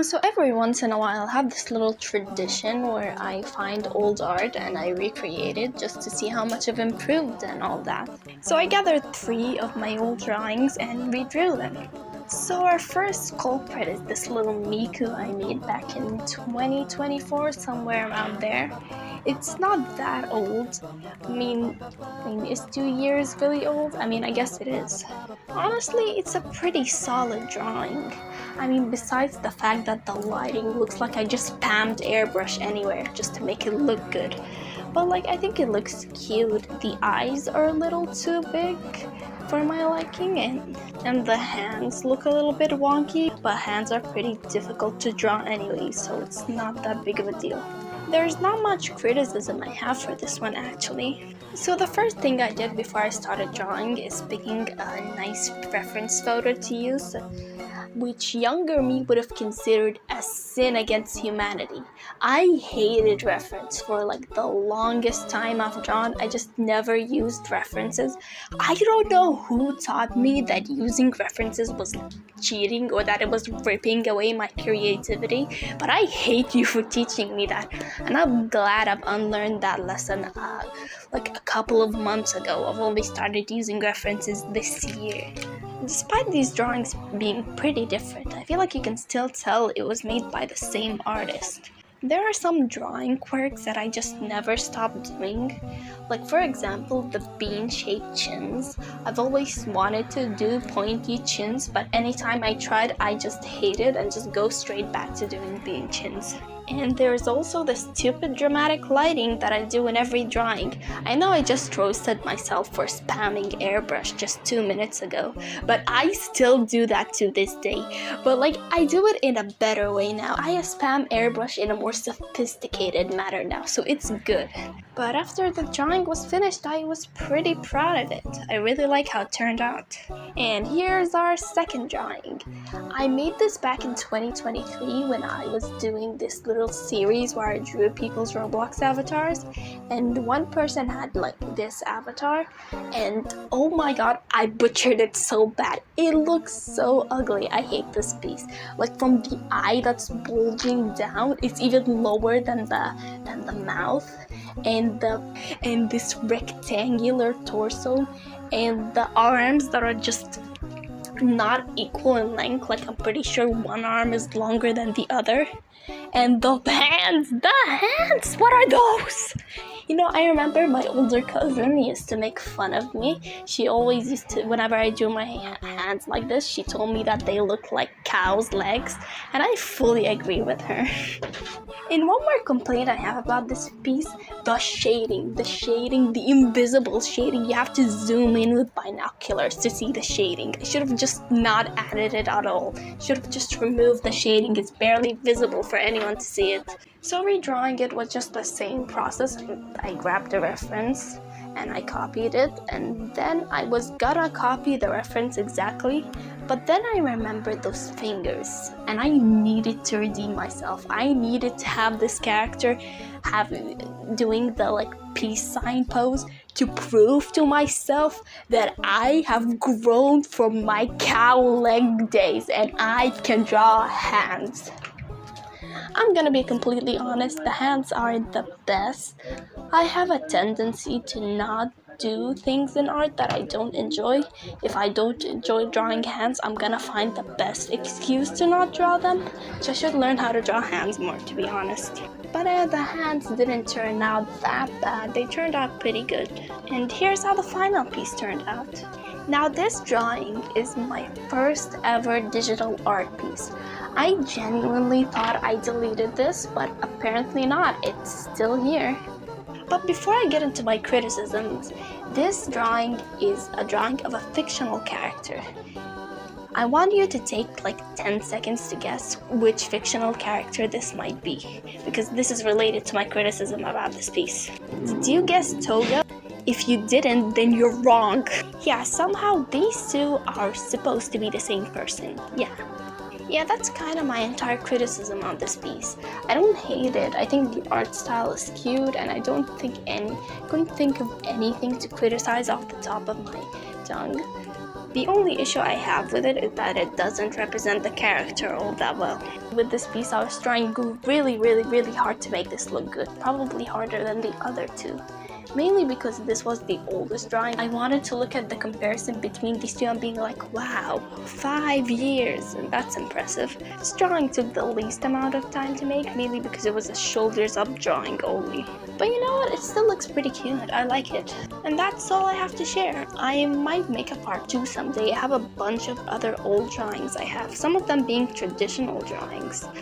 So every once in a while I have this little tradition where I find old art and I recreate it just to see how much I've improved and all that. So I gathered 3 of my old drawings and redrew them. So our first culprit is this little Miku I made back in 2024, somewhere around there. It's not that old. I mean, is 2 years really old? I mean, I guess it is. Honestly, it's a pretty solid drawing. I mean, besides the fact that the lighting looks like I just spammed airbrush anywhere just to make it look good. But I think it looks cute. The eyes are a little too big for my liking, and the hands look a little bit wonky, but hands are pretty difficult to draw anyway, so it's not that big of a deal. There's not much criticism I have for this one actually. So the first thing I did before I started drawing is picking a nice reference photo to use, which younger me would have considered a sin against humanity. I hated reference for the longest time I've drawn. I just never used references. I don't know who taught me that using references was cheating or that it was ripping away my creativity, but I hate you for teaching me that, and I'm glad I've unlearned that lesson a couple of months ago. I've only started using references this year. Despite these drawings being pretty different, I feel like you can still tell it was made by the same artist. There are some drawing quirks that I just never stopped doing. For example, the bean-shaped chins. I've always wanted to do pointy chins, but anytime I tried, I just hated and just go straight back to doing bean chins. And there's also the stupid dramatic lighting that I do in every drawing. I know I just roasted myself for spamming airbrush just 2 minutes ago, but I still do that to this day. But I do it in a better way now. I spam airbrush in a more sophisticated manner now, so it's good. But after the drawing was finished, I was pretty proud of it. I really like how it turned out. And here's our second drawing. I made this back in 2023 when I was doing this little series where I drew people's Roblox avatars, and one person had this avatar, and oh my god, I butchered it so bad. It looks so ugly. I hate this piece. From the eye that's bulging down, it's even lower than the mouth, and this rectangular torso, and the arms that are just not equal in length. I'm pretty sure one arm is longer than the other. And the hands, what are those? I remember my older cousin used to make fun of me. She always used to, whenever I drew my hands like this, she told me that they look like cow's legs, and I fully agree with her. And one more complaint I have about this piece, the shading, the invisible shading. You have to zoom in with binoculars to see the shading. I should have just not added it at all. Should have just removed the shading. It's barely visible for anyone to see it. So redrawing it was just the same process. I grabbed a reference and I copied it, and then I was gonna copy the reference exactly, but then I remembered those fingers and I needed to redeem myself. I needed to have this character doing the peace sign pose to prove to myself that I have grown from my cow leg days and I can draw hands. I'm gonna be completely honest, the hands aren't the best. I have a tendency to not do things in art that I don't enjoy. If I don't enjoy drawing hands, I'm gonna find the best excuse to not draw them. So I should learn how to draw hands more, to be honest. But the hands didn't turn out that bad. They turned out pretty good. And here's how the final piece turned out. Now this drawing is my first ever digital art piece. I genuinely thought I deleted this, but apparently not. It's still here. But before I get into my criticisms, this drawing is a drawing of a fictional character. I want you to take 10 seconds to guess which fictional character this might be, because this is related to my criticism about this piece. Did you guess Toga? If you didn't, then you're wrong. Yeah, somehow these two are supposed to be the same person. Yeah, that's kind of my entire criticism on this piece. I don't hate it. I think the art style is cute, and I couldn't think of anything to criticize off the top of my tongue. The only issue I have with it is that it doesn't represent the character all that well. With this piece, I was trying really hard to make this look good, probably harder than the other two. Mainly because this was the oldest drawing. I wanted to look at the comparison between these two and being like, wow, 5 years, and that's impressive. This drawing took the least amount of time to make, mainly because it was a shoulders up drawing only. But you know what, it still looks pretty cute, I like it. And that's all I have to share. I might make a part 2 someday. I have a bunch of other old drawings I have, some of them being traditional drawings.